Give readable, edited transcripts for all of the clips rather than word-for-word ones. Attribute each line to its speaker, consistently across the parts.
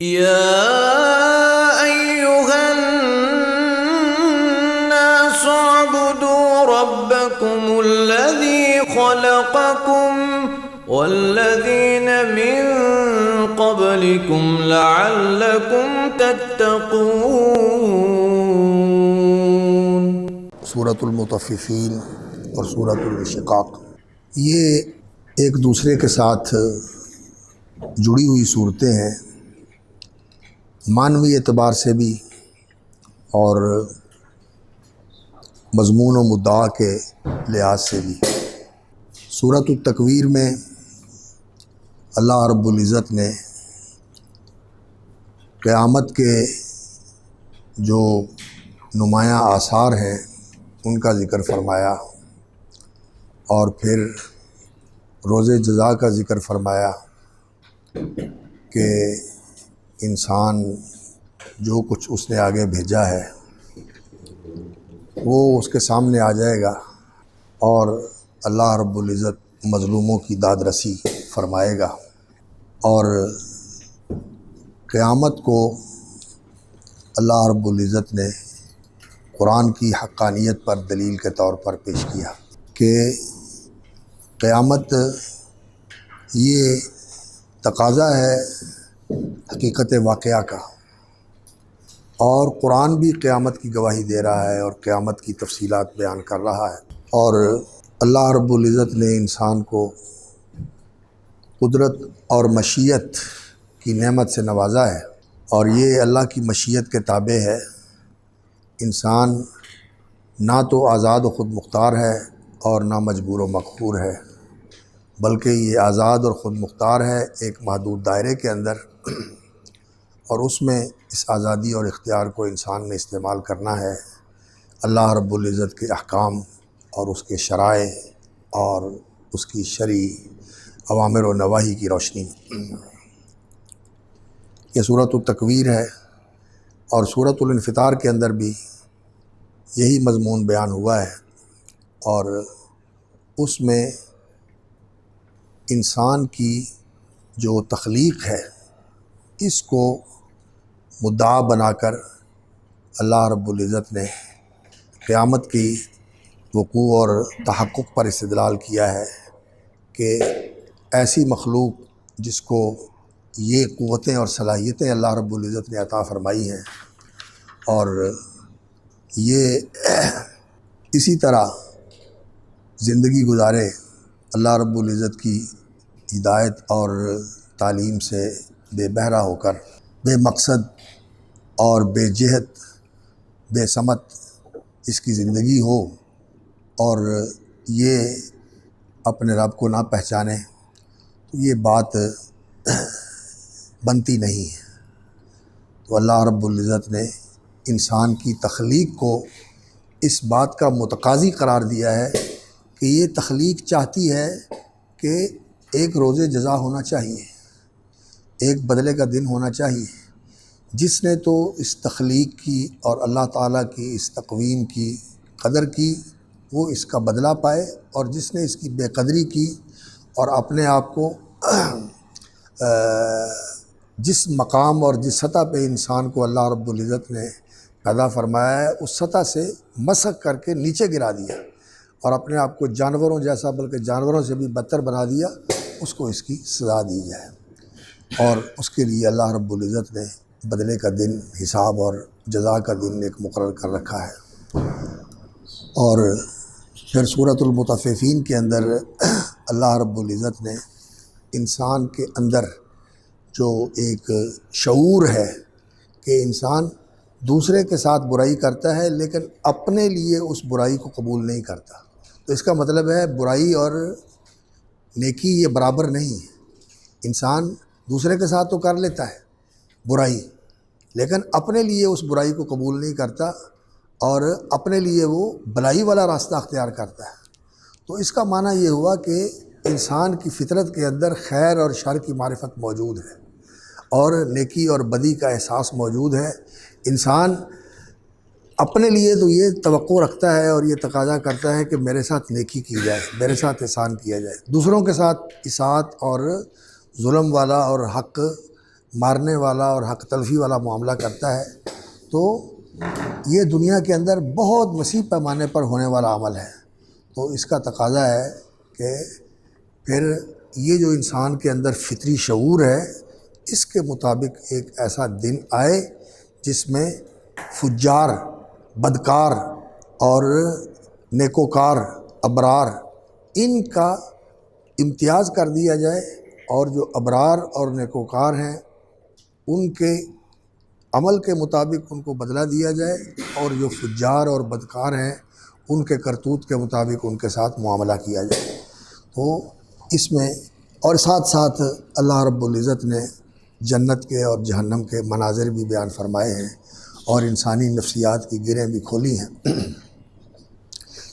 Speaker 1: يا أيها الناس اعبدوا ربكم الذي خلقكم والذين من قبلكم لعلكم تتقون۔
Speaker 2: سورۃ المطففین اور سورۃ الانشقاق یہ ایک دوسرے کے ساتھ جڑی ہوئی صورتیں ہیں، معنوی اعتبار سے بھی اور مضمون و مدعا کے لحاظ سے بھی۔ سورۃ التکویر میں اللہ رب العزت نے قیامت کے جو نمایاں آثار ہیں ان کا ذکر فرمایا، اور پھر روز جزا کا ذکر فرمایا کہ انسان جو کچھ اس نے آگے بھیجا ہے وہ اس کے سامنے آ جائے گا، اور اللہ رب العزت مظلوموں کی داد رسی فرمائے گا، اور قیامت کو اللہ رب العزت نے قرآن کی حقانیت پر دلیل کے طور پر پیش کیا کہ قیامت یہ تقاضا ہے حقیقت واقعہ کا، اور قرآن بھی قیامت کی گواہی دے رہا ہے اور قیامت کی تفصیلات بیان کر رہا ہے، اور اللہ رب العزت نے انسان کو قدرت اور مشیت کی نعمت سے نوازا ہے، اور یہ اللہ کی مشیت کے تابع ہے۔ انسان نہ تو آزاد و خود مختار ہے اور نہ مجبور و مقہور ہے، بلکہ یہ آزاد اور خود مختار ہے ایک محدود دائرے کے اندر، اور اس میں اس آزادی اور اختیار کو انسان نے استعمال کرنا ہے اللہ رب العزت کے احکام اور اس کے شرائع اور اس کی شرعی اوامر و نواہی کی روشنی میں۔ یہ سورۃ التکویر ہے، اور سورۃ الانفطار کے اندر بھی یہی مضمون بیان ہوا ہے، اور اس میں انسان کی جو تخلیق ہے اس کو مدعا بنا کر اللہ رب العزت نے قیامت کی وقوع اور تحقق پر استدلال کیا ہے کہ ایسی مخلوق جس کو یہ قوتیں اور صلاحیتیں اللہ رب العزت نے عطا فرمائی ہیں، اور یہ اسی طرح زندگی گزارے اللہ رب العزت کی ہدایت اور تعلیم سے بے بہرہ ہو کر، بے مقصد اور بے جہت بے سمت اس کی زندگی ہو، اور یہ اپنے رب کو نہ پہچانے، تو یہ بات بنتی نہیں ہے۔ تو اللہ رب العزت نے انسان کی تخلیق کو اس بات کا متقاضی قرار دیا ہے کہ یہ تخلیق چاہتی ہے کہ ایک روز جزا ہونا چاہیے، ایک بدلے کا دن ہونا چاہیے۔ جس نے تو اس تخلیق کی اور اللہ تعالیٰ کی اس تقویم کی قدر کی وہ اس کا بدلہ پائے، اور جس نے اس کی بے قدری کی اور اپنے آپ کو جس مقام اور جس سطح پہ انسان کو اللہ رب العزت نے پیدا فرمایا ہے اس سطح سے مسخ کر کے نیچے گرا دیا، اور اپنے آپ کو جانوروں جیسا بلکہ جانوروں سے بھی بدتر بنا دیا، اس کو اس کی سزا دی جائے، اور اس کے لیے اللہ رب العزت نے بدلے کا دن، حساب اور جزا کا دن ایک مقرر کر رکھا ہے۔ اور پھر سورۃ المطففین کے اندر اللہ رب العزت نے انسان کے اندر جو ایک شعور ہے کہ انسان دوسرے کے ساتھ برائی کرتا ہے لیکن اپنے لیے اس برائی کو قبول نہیں کرتا، تو اس کا مطلب ہے برائی اور نیکی یہ برابر نہیں ہے۔ انسان دوسرے کے ساتھ تو کر لیتا ہے برائی، لیکن اپنے لیے اس برائی کو قبول نہیں کرتا، اور اپنے لیے وہ بلائی والا راستہ اختیار کرتا ہے۔ تو اس کا معنی یہ ہوا کہ انسان کی فطرت کے اندر خیر اور شر کی معرفت موجود ہے، اور نیکی اور بدی کا احساس موجود ہے۔ انسان اپنے لیے تو یہ توقع رکھتا ہے اور یہ تقاضا کرتا ہے کہ میرے ساتھ نیکی کی جائے، میرے ساتھ احسان کیا جائے۔ دوسروں کے ساتھ اطاعت اور ظلم والا اور حق مارنے والا اور حق تلفی والا معاملہ کرتا ہے تو یہ دنیا کے اندر بہت وسیع پیمانے پر ہونے والا عمل ہے۔ تو اس کا تقاضا ہے کہ پھر یہ جو انسان کے اندر فطری شعور ہے اس کے مطابق ایک ایسا دن آئے جس میں فجار، بدکار اور نیکوکار، ابرار ان کا امتیاز کر دیا جائے، اور جو ابرار اور نیکوکار ہیں ان کے عمل کے مطابق ان کو بدلہ دیا جائے، اور جو فجار اور بدکار ہیں ان کے کرتوت کے مطابق ان کے ساتھ معاملہ کیا جائے۔ تو اس میں اور ساتھ ساتھ اللہ رب العزت نے جنت کے اور جہنم کے مناظر بھی بیان فرمائے ہیں، اور انسانی نفسیات کی گرہیں بھی کھولی ہیں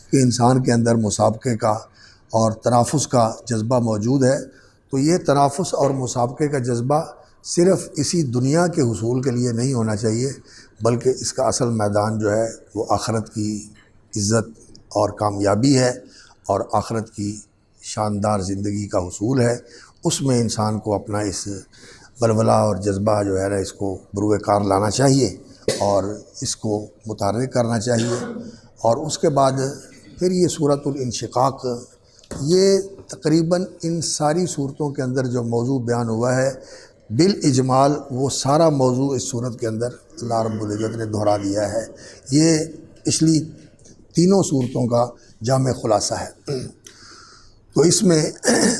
Speaker 2: کہ انسان کے اندر مسابقے کا اور تنافس کا جذبہ موجود ہے۔ تو یہ تنافس اور مسابقے کا جذبہ صرف اسی دنیا کے حصول کے لیے نہیں ہونا چاہیے، بلکہ اس کا اصل میدان جو ہے وہ آخرت کی عزت اور کامیابی ہے، اور آخرت کی شاندار زندگی کا حصول ہے۔ اس میں انسان کو اپنا اس ولولہ اور جذبہ جو ہے نا اس کو بروئے کار لانا چاہیے اور اس کو متحرک کرنا چاہیے۔ اور اس کے بعد پھر یہ سورۃ الانشقاق، یہ تقریباً ان ساری صورتوں کے اندر جو موضوع بیان ہوا ہے بالاجمال وہ سارا موضوع اس صورت کے اندر اللہ رب العزت نے دہرا دیا ہے۔ یہ پچھلی تینوں صورتوں کا جامع خلاصہ ہے۔ تو اس میں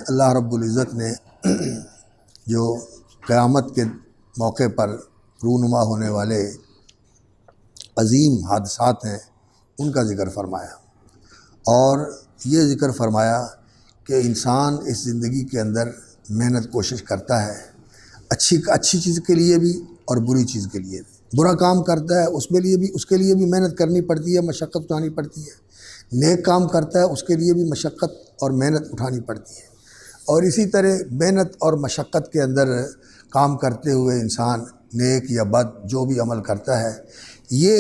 Speaker 2: اللہ رب العزت نے جو قیامت کے موقع پر رونما ہونے والے عظیم حادثات ہیں ان کا ذکر فرمایا، اور یہ ذکر فرمایا کہ انسان اس زندگی کے اندر محنت کوشش کرتا ہے، اچھی چیز کے لیے بھی اور بری چیز کے لیے بھی۔ برا کام کرتا ہے اس کے لیے بھی محنت کرنی پڑتی ہے، مشقت اٹھانی پڑتی ہے۔ نیک کام کرتا ہے اس کے لیے بھی مشقت اور محنت اٹھانی پڑتی ہے۔ اور اسی طرح محنت اور مشقت کے اندر کام کرتے ہوئے انسان نیک یا بد جو بھی عمل کرتا ہے، یہ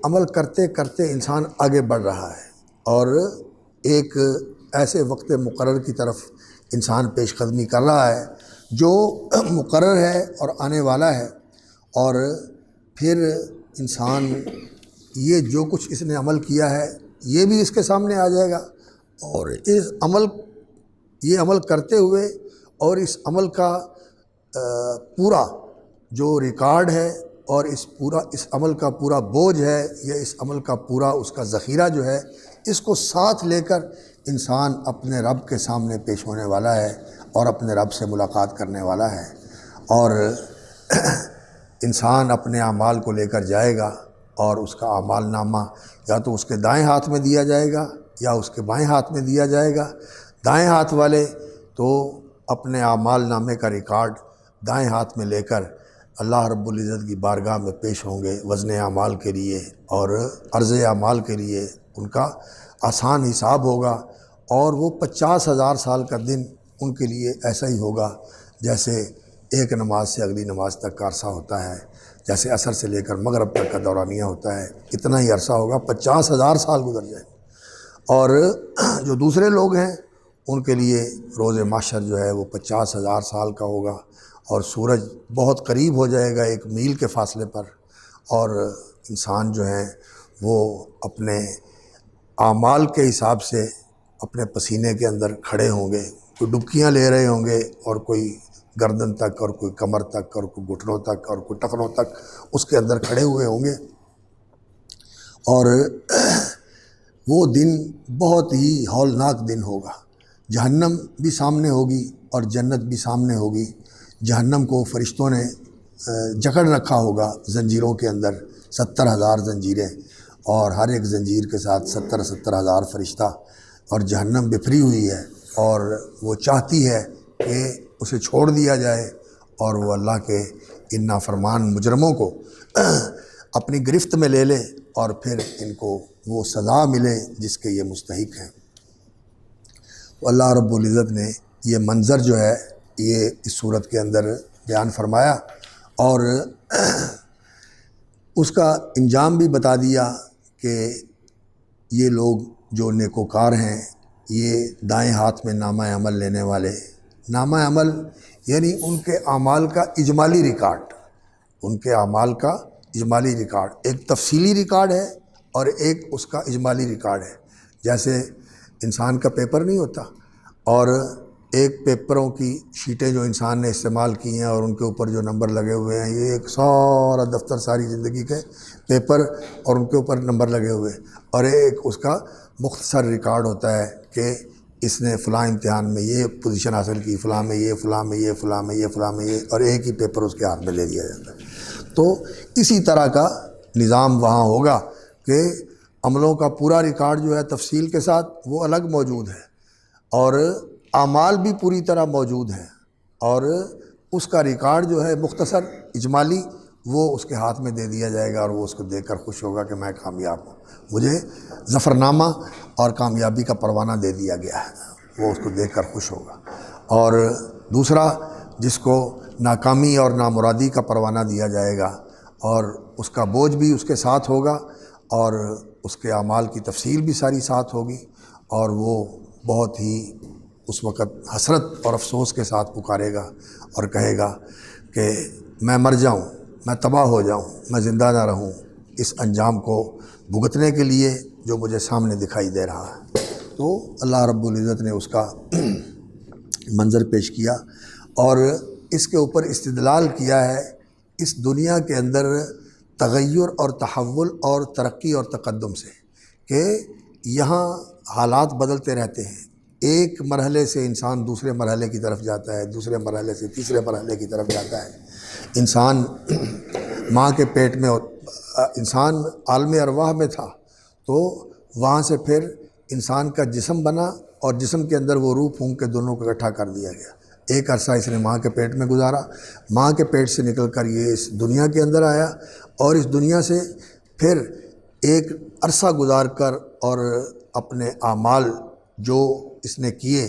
Speaker 2: عمل کرتے کرتے انسان آگے بڑھ رہا ہے، اور ایک ایسے وقت مقرر کی طرف انسان پیش قدمی کر رہا ہے جو مقرر ہے اور آنے والا ہے۔ اور پھر انسان یہ جو کچھ اس نے عمل کیا ہے یہ بھی اس کے سامنے آ جائے گا، اور یہ عمل کرتے ہوئے اور اس عمل کا پورا جو ریکارڈ ہے اور اس عمل کا پورا بوجھ ہے یا اس عمل کا پورا اس کا ذخیرہ جو ہے، اس کو ساتھ لے کر انسان اپنے رب کے سامنے پیش ہونے والا ہے اور اپنے رب سے ملاقات کرنے والا ہے۔ اور انسان اپنے اعمال کو لے کر جائے گا، اور اس کا اعمال نامہ یا تو اس کے دائیں ہاتھ میں دیا جائے گا یا اس کے بائیں ہاتھ میں دیا جائے گا۔ دائیں ہاتھ والے تو اپنے اعمال نامے کا ریکارڈ دائیں ہاتھ میں لے کر اللہ رب العزت کی بارگاہ میں پیش ہوں گے وزن اعمال کے لیے اور عرض اعمال کے لیے۔ ان کا آسان حساب ہوگا، اور وہ 50,000 سال کا دن ان کے لیے ایسا ہی ہوگا جیسے ایک نماز سے اگلی نماز تک کا عرصہ ہوتا ہے، جیسے عصر سے لے کر مغرب تک کا دورانیہ ہوتا ہے، اتنا ہی عرصہ ہوگا، 50,000 سال گزر جائیں۔ اور جو دوسرے لوگ ہیں ان کے لیے روز محشر جو ہے وہ 50,000 سال کا ہوگا، اور سورج بہت قریب ہو جائے گا 1 میل کے فاصلے پر، اور انسان جو ہیں وہ اپنے اعمال کے حساب سے اپنے پسینے کے اندر کھڑے ہوں گے، کوئی ڈبکیاں لے رہے ہوں گے، اور کوئی گردن تک اور کوئی کمر تک اور کوئی گھٹنوں تک اور کوئی ٹخنوں تک اس کے اندر کھڑے ہوئے ہوں گے۔ اور وہ دن بہت ہی ہولناک دن ہوگا۔ جہنم بھی سامنے ہوگی اور جنت بھی سامنے ہوگی۔ جہنم کو فرشتوں نے جکڑ رکھا ہوگا زنجیروں کے اندر، 70,000 زنجیریں، اور ہر ایک زنجیر کے ساتھ 70,000 فرشتہ، اور جہنم بپھری ہوئی ہے، اور وہ چاہتی ہے کہ اسے چھوڑ دیا جائے اور وہ اللہ کے ان نافرمان مجرموں کو اپنی گرفت میں لے لے، اور پھر ان کو وہ سزا ملے جس کے یہ مستحق ہیں۔ تو اللہ رب العزت نے یہ منظر جو ہے یہ اس صورت کے اندر بیان فرمایا، اور اس کا انجام بھی بتا دیا کہ یہ لوگ جو نیکوکار ہیں، یہ دائیں ہاتھ میں نامہ عمل لینے والے، نامہ عمل یعنی ان کے اعمال کا اجمالی ریکارڈ، ان کے اعمال کا اجمالی ریکارڈ، ایک تفصیلی ریکارڈ ہے اور ایک اس کا اجمالی ریکارڈ ہے۔ جیسے انسان کا پیپر نہیں ہوتا، اور ایک پیپروں کی شیٹیں جو انسان نے استعمال کی ہیں اور ان کے اوپر جو نمبر لگے ہوئے ہیں، یہ ایک سارا دفتر، ساری زندگی کے پیپر اور ان کے اوپر نمبر لگے ہوئے، اور ایک اس کا مختصر ریکارڈ ہوتا ہے کہ اس نے فلاں امتحان میں یہ پوزیشن حاصل کی، فلاں میں یہ، فلاں میں یہ، فلاں میں یہ، فلاں میں یہ، اور ایک ہی پیپر اس کے ہاتھ میں دے دیا جاتا ہے۔ تو اسی طرح کا نظام وہاں ہوگا کہ عملوں کا پورا ریکارڈ جو ہے تفصیل کے ساتھ وہ الگ موجود ہے، اور اعمال بھی پوری طرح موجود ہیں، اور اس کا ریکارڈ جو ہے مختصر اجمالی وہ اس کے ہاتھ میں دے دیا جائے گا، اور وہ اس کو دیکھ کر خوش ہوگا کہ میں کامیاب ہوں، مجھے ظفرنامہ اور کامیابی کا پروانہ دے دیا گیا ہے، وہ اس کو دیکھ کر خوش ہوگا۔ اور دوسرا جس کو ناکامی اور نامرادی کا پروانہ دیا جائے گا، اور اس کا بوجھ بھی اس کے ساتھ ہوگا، اور اس کے اعمال کی تفصیل بھی ساری ساتھ ہوگی، اور وہ بہت ہی اس وقت حسرت اور افسوس کے ساتھ پکارے گا اور کہے گا کہ میں مر جاؤں، میں تباہ ہو جاؤں، میں زندہ نہ رہوں اس انجام کو بھگتنے کے لیے جو مجھے سامنے دکھائی دے رہا ہے۔ تو اللہ رب العزت نے اس کا منظر پیش کیا، اور اس کے اوپر استدلال کیا ہے اس دنیا کے اندر تغیر اور تحول اور ترقی اور تقدم سے، کہ یہاں حالات بدلتے رہتے ہیں، ایک مرحلے سے انسان دوسرے مرحلے کی طرف جاتا ہے، دوسرے مرحلے سے تیسرے مرحلے کی طرف جاتا ہے۔ انسان ماں کے پیٹ میں، انسان عالم ارواح میں تھا، تو وہاں سے پھر انسان کا جسم بنا، اور جسم کے اندر وہ روح پھونک کے دونوں کو اکٹھا کر دیا گیا۔ ایک عرصہ اس نے ماں کے پیٹ میں گزارا، ماں کے پیٹ سے نکل کر یہ اس دنیا کے اندر آیا، اور اس دنیا سے پھر ایک عرصہ گزار کر اور اپنے اعمال جو اس نے کیے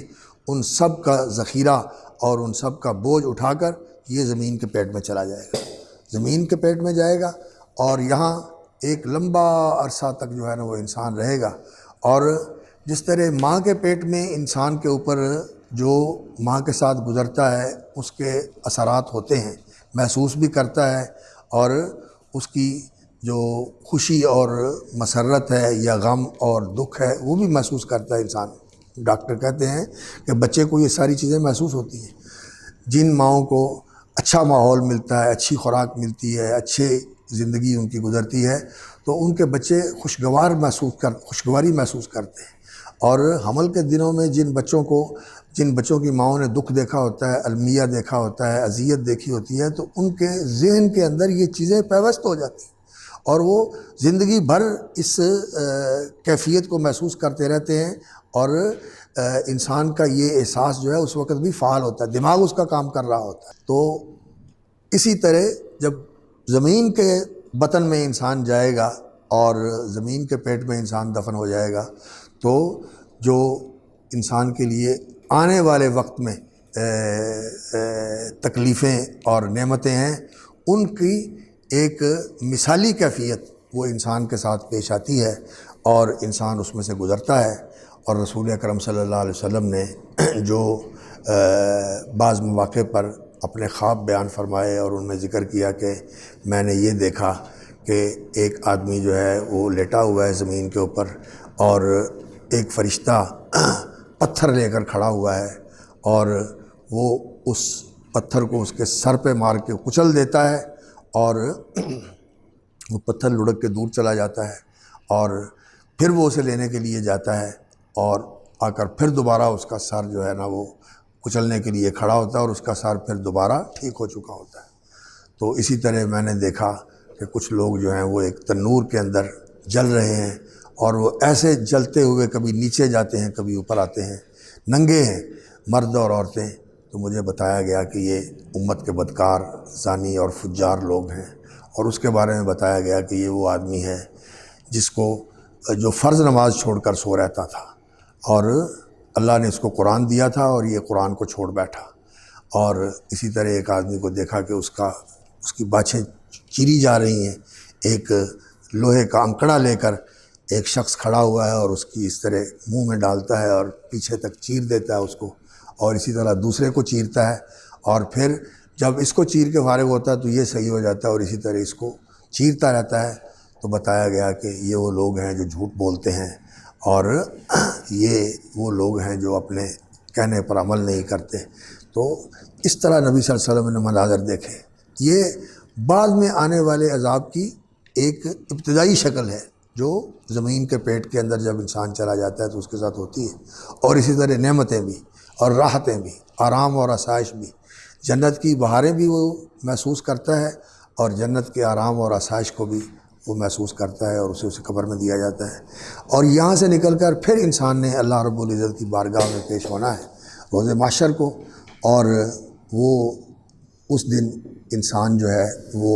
Speaker 2: ان سب کا ذخیرہ اور ان سب کا بوجھ اٹھا کر یہ زمین کے پیٹ میں چلا جائے گا، زمین کے پیٹ میں جائے گا، اور یہاں ایک لمبا عرصہ تک جو ہے نا وہ انسان رہے گا۔ اور جس طرح ماں کے پیٹ میں انسان کے اوپر جو ماں کے ساتھ گزرتا ہے اس کے اثرات ہوتے ہیں، محسوس بھی کرتا ہے، اور اس کی جو خوشی اور مسرت ہے یا غم اور دکھ ہے وہ بھی محسوس کرتا ہے انسان۔ ڈاکٹر کہتے ہیں کہ بچے کو یہ ساری چیزیں محسوس ہوتی ہیں۔ جن ماؤں کو اچھا ماحول ملتا ہے، اچھی خوراک ملتی ہے، اچھے زندگی ان کی گزرتی ہے، تو ان کے بچے خوشگواری محسوس کرتے ہیں۔ اور حمل کے دنوں میں جن بچوں کی ماؤں نے دکھ دیکھا ہوتا ہے، المیہ دیکھا ہوتا ہے، اذیت دیکھی ہوتی ہے، تو ان کے ذہن کے اندر یہ چیزیں پیوست ہو جاتی ہیں، اور وہ زندگی بھر اس کیفیت کو محسوس کرتے رہتے ہیں، اور انسان کا یہ احساس جو ہے اس وقت بھی فعال ہوتا ہے، دماغ اس کا کام کر رہا ہوتا ہے۔ تو اسی طرح جب زمین کے بطن میں انسان جائے گا اور زمین کے پیٹ میں انسان دفن ہو جائے گا، تو جو انسان کے لیے آنے والے وقت میں تکلیفیں اور نعمتیں ہیں، ان کی ایک مثالی کیفیت وہ انسان کے ساتھ پیش آتی ہے، اور انسان اس میں سے گزرتا ہے۔ اور رسول اکرم صلی اللہ علیہ وسلم نے جو بعض مواقع پر اپنے خواب بیان فرمائے اور ان میں ذکر کیا کہ میں نے یہ دیکھا کہ ایک آدمی جو ہے وہ لیٹا ہوا ہے زمین کے اوپر، اور ایک فرشتہ پتھر لے کر کھڑا ہوا ہے، اور وہ اس پتھر کو اس کے سر پہ مار کے کچل دیتا ہے، اور وہ پتھر لڑک کے دور چلا جاتا ہے، اور پھر وہ اسے لینے کے لیے جاتا ہے، اور آ کر پھر دوبارہ اس کا سر جو ہے نا وہ کچلنے کے لیے کھڑا ہوتا ہے، اور اس کا سر پھر دوبارہ ٹھیک ہو چکا ہوتا ہے۔ تو اسی طرح میں نے دیکھا کہ کچھ لوگ جو ہیں وہ ایک تنور کے اندر جل رہے ہیں، اور وہ ایسے جلتے ہوئے کبھی نیچے جاتے ہیں، کبھی اوپر آتے ہیں، ننگے ہیں مرد اور عورتیں۔ تو مجھے بتایا گیا کہ یہ امت کے بدکار، زانی اور فجار لوگ ہیں، اور اس کے بارے میں بتایا گیا کہ یہ وہ آدمی ہے جو فرض نماز چھوڑ کر سو رہتا تھا، اور اللہ نے اس کو قرآن دیا تھا اور یہ قرآن کو چھوڑ بیٹھا۔ اور اسی طرح ایک آدمی کو دیکھا کہ اس کی باچھیں چیری جا رہی ہیں، ایک لوہے کا انکڑا لے کر ایک شخص کھڑا ہوا ہے، اور اس کی اس طرح منہ میں ڈالتا ہے اور پیچھے تک چیر دیتا ہے اس کو، اور اسی طرح دوسرے کو چیرتا ہے، اور پھر جب اس کو چیر کے فارغ ہوتا ہے تو یہ صحیح ہو جاتا ہے، اور اسی طرح اس کو چیرتا رہتا ہے۔ تو بتایا گیا کہ یہ وہ لوگ ہیں جو جھوٹ بولتے ہیں، اور یہ وہ لوگ ہیں جو اپنے کہنے پر عمل نہیں کرتے۔ تو اس طرح نبی صلی اللہ علیہ وسلم نے مناظر دیکھے۔ یہ بعد میں آنے والے عذاب کی ایک ابتدائی شکل ہے جو زمین کے پیٹ کے اندر جب انسان چلا جاتا ہے تو اس کے ساتھ ہوتی ہے، اور اسی طرح نعمتیں بھی اور راحتیں بھی، آرام اور آسائش بھی، جنت کی بہاریں بھی وہ محسوس کرتا ہے، اور جنت کے آرام اور آسائش کو بھی وہ محسوس کرتا ہے، اور اسے قبر میں دیا جاتا ہے۔ اور یہاں سے نکل کر پھر انسان نے اللہ رب العزت کی بارگاہ میں پیش ہونا ہے روز محشر کو، اور وہ اس دن انسان جو ہے وہ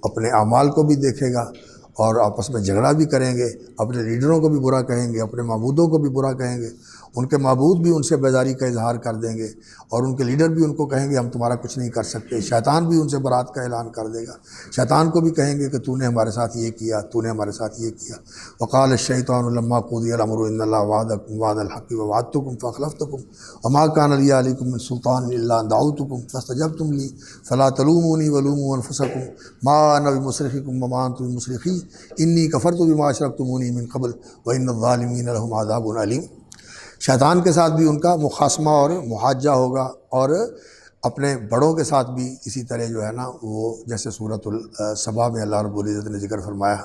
Speaker 2: اپنے اعمال کو بھی دیکھے گا، اور آپس میں جھگڑا بھی کریں گے، اپنے لیڈروں کو بھی برا کہیں گے، اپنے معبودوں کو بھی برا کہیں گے، ان کے معبود بھی ان سے بیزاری کا اظہار کر دیں گے، اور ان کے لیڈر بھی ان کو کہیں گے ہم تمہارا کچھ نہیں کر سکتے۔ شیطان بھی ان سے برات کا اعلان کر دے گا، شیطان کو بھی کہیں گے کہ تو نے ہمارے ساتھ یہ کیا، تو نے ہمارے ساتھ یہ کیا۔ وقال الشیطان لما قضی الامر ان اللہ وعدکم وعد الحق ووعدتکم فاخلفتکم وما کان لی علیکم من سلطان الا ان دعوتکم فاستجبتم لی فلا تلومونی ولوموا انفسکم ما انا بمصرخکم وما انتم بمصرخی انی کفرت بما اشرکتمونی من قبل وان الظالمین لهم عذاب علیم۔ شیطان کے ساتھ بھی ان کا مخاصمہ اور محاجہ ہوگا، اور اپنے بڑوں کے ساتھ بھی اسی طرح جو ہے نا، وہ جیسے سورۃ السبا میں اللہ رب العزت نے ذکر فرمایا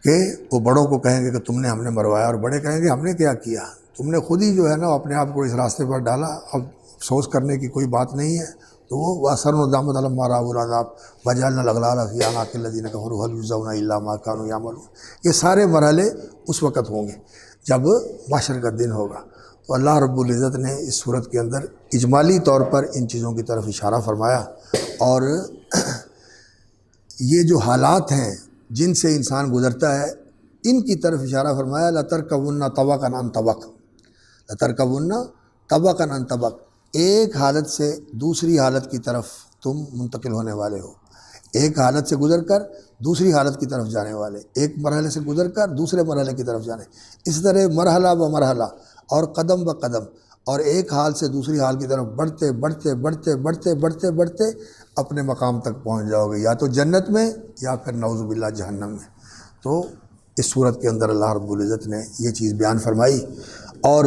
Speaker 2: کہ وہ بڑوں کو کہیں گے کہ تم نے ہم نے مروایا، اور بڑے کہیں گے ہم نے کیا کیا، تم نے خود ہی جو ہے نا اپنے آپ کو اس راستے پر ڈالا، اب افسوس کرنے کی کوئی بات نہیں ہے۔ تو وہ وَأَسَرُّوا النَّدَامَةَ لَمَّا رَأَوُا الْعَذَابَ وَجَعَلْنَا الْأَغْلَالَ فِي أَعْنَاقِ الَّذِينَ كَفَرُوا هَلْ يُجْزَوْنَ إِلَّا مَا كَانُوا يَعْمَلُونَ۔ یہ سارے مرحلے اس وقت ہوں گے جب محشر کا دن ہوگا۔ تو اللہ رب العزت نے اس صورت کے اندر اجمالی طور پر ان چیزوں کی طرف اشارہ فرمایا، اور یہ جو حالات ہیں جن سے انسان گزرتا ہے ان کی طرف اشارہ فرمایا۔ لَتَرْكَبُنَّ طَبَقًا عَن طَبَقٍ، لَتَرْكَبُنَّ طَبَقًا عَن طَبَقٍ، ایک حالت سے دوسری حالت کی طرف تم منتقل ہونے والے ہو، ایک حالت سے گزر کر دوسری حالت کی طرف جانے والے، ایک مرحلے سے گزر کر دوسرے مرحلے کی طرف جانے، اس طرح مرحلہ ب مرحلہ اور قدم ب قدم، اور ایک حال سے دوسری حال کی طرف بڑھتے بڑھتے بڑھتے بڑھتے بڑھتے بڑھتے اپنے مقام تک پہنچ جاؤ گے، یا تو جنت میں یا پھر نعوذ باللہ جہنم میں۔ تو اس صورت کے اندر اللہ رب العزت نے یہ چیز بیان فرمائی، اور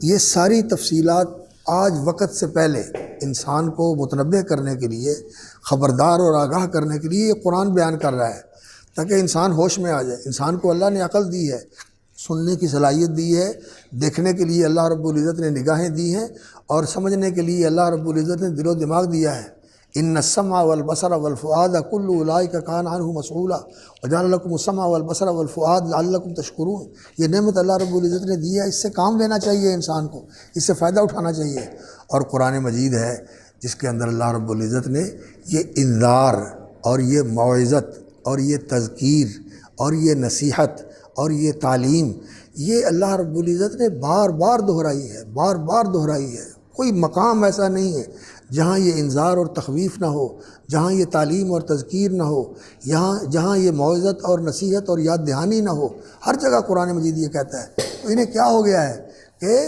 Speaker 2: یہ ساری تفصیلات آج وقت سے پہلے انسان کو متنبہ کرنے کے لیے، خبردار اور آگاہ کرنے کے لیے یہ قرآن بیان کر رہا ہے، تاکہ انسان ہوش میں آ جائے۔ انسان کو اللہ نے عقل دی ہے، سننے کی صلاحیت دی ہے، دیکھنے کے لیے اللہ رب العزت نے نگاہیں دی ہیں، اور سمجھنے کے لیے اللہ رب العزت نے دل و دماغ دیا ہے۔ ان السمع والبصر والفؤاد كل اولئک کان عنہ مسئولا وجعل لكم السمع والبصر والفؤاد لعلكم تشکرون۔ یہ نعمت اللہ رب العزت نے دی ہے، اس سے کام لینا چاہیے انسان کو، اس سے فائدہ اٹھانا چاہیے۔ اور قرآن مجید ہے جس کے اندر اللہ رب العزت نے یہ انذار اور یہ موعظت اور یہ تذکیر اور یہ نصیحت اور یہ تعلیم، یہ اللہ رب العزت نے بار بار دہرائی ہے، بار بار دہرائی ہے۔ کوئی مقام ایسا نہیں ہے جہاں یہ انذار اور تخویف نہ ہو، جہاں یہ تعلیم اور تذکیر نہ ہو، جہاں یہ موعظت اور نصیحت اور یاد دہانی نہ ہو۔ ہر جگہ قرآن مجید یہ کہتا ہے۔ تو انہیں کیا ہو گیا ہے کہ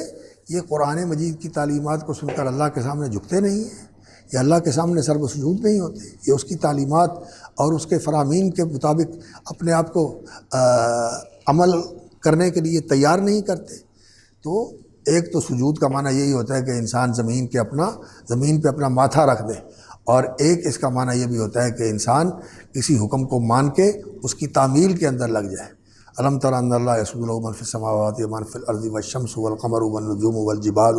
Speaker 2: یہ قرآن مجید کی تعلیمات کو سن کر اللہ کے سامنے جھکتے نہیں ہیں، یہ اللہ کے سامنے سر بسجود نہیں ہوتے، یہ اس کی تعلیمات اور اس کے فرامین کے مطابق اپنے آپ کو عمل کرنے کے لیے تیار نہیں کرتے۔ تو ایک تو سجود کا معنی یہی ہوتا ہے کہ انسان زمین پہ اپنا ماتھا رکھ دے، اور ایک اس کا معنی یہ بھی ہوتا ہے کہ انسان کسی حکم کو مان کے اس کی تعمیل کے اندر لگ جائے۔ الم تر ان اللہ یسجد لہ من فی السماوات ومن فی الارض والشمس والقمر والنجوم والجبال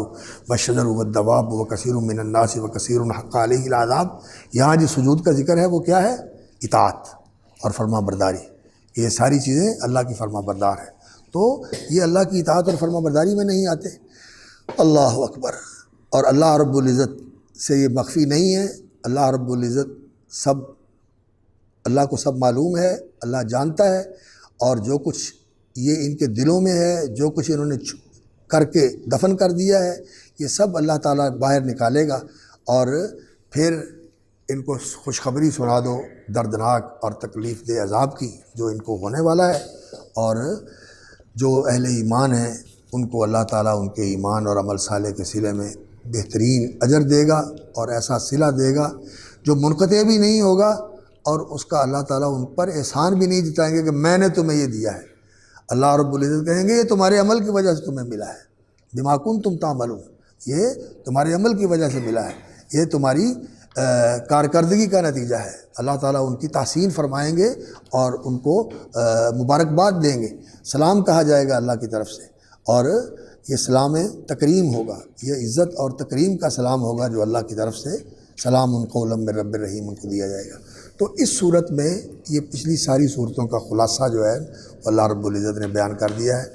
Speaker 2: والشجر والدواب وکثیر من الناس وکثیر حق علیہ العذاب۔ یہاں جو سجود کا ذکر ہے وہ کیا ہے؟ اطاعت اور فرما برداری۔ یہ ساری چیزیں اللہ کی فرما بردار ہیں، تو یہ اللہ کی اطاعت اور فرما برداری میں نہیں آتے۔ اللہ اکبر۔ اور اللہ رب العزت سے یہ مخفی نہیں ہے، اللہ رب العزت اللہ کو سب معلوم ہے، اللہ جانتا ہے، اور جو کچھ یہ ان کے دلوں میں ہے، جو کچھ انہوں نے کر کے دفن کر دیا ہے، یہ سب اللہ تعالیٰ باہر نکالے گا، اور پھر ان کو خوشخبری سنا دو دردناک اور تکلیف دہ عذاب کی جو ان کو ہونے والا ہے۔ اور جو اہل ایمان ہیں ان کو اللہ تعالیٰ ان کے ایمان اور عمل صالح کے صلے میں بہترین اجر دے گا اور ایسا صلہ دے گا جو منقطع بھی نہیں ہوگا، اور اس کا اللہ تعالیٰ ان پر احسان بھی نہیں جتائیں گے کہ میں نے تمہیں یہ دیا ہے۔ اللہ رب العزت کہیں گے یہ تمہارے عمل کی وجہ سے تمہیں ملا ہے، بما کنتم تعملون، یہ تمہارے عمل کی وجہ سے ملا ہے، یہ تمہاری کارکردگی کا نتیجہ ہے۔ اللہ تعالیٰ ان کی تحسین فرمائیں گے اور ان کو مبارکباد دیں گے، سلام کہا جائے گا اللہ کی طرف سے، اور یہ سلام تکریم ہوگا، یہ عزت اور تکریم کا سلام ہوگا جو اللہ کی طرف سے سلام قولا من رب الرحیم ان کو دیا جائے گا۔ تو اس صورت میں یہ پچھلی ساری صورتوں کا خلاصہ جو ہے اللہ رب العزت نے بیان کر دیا ہے۔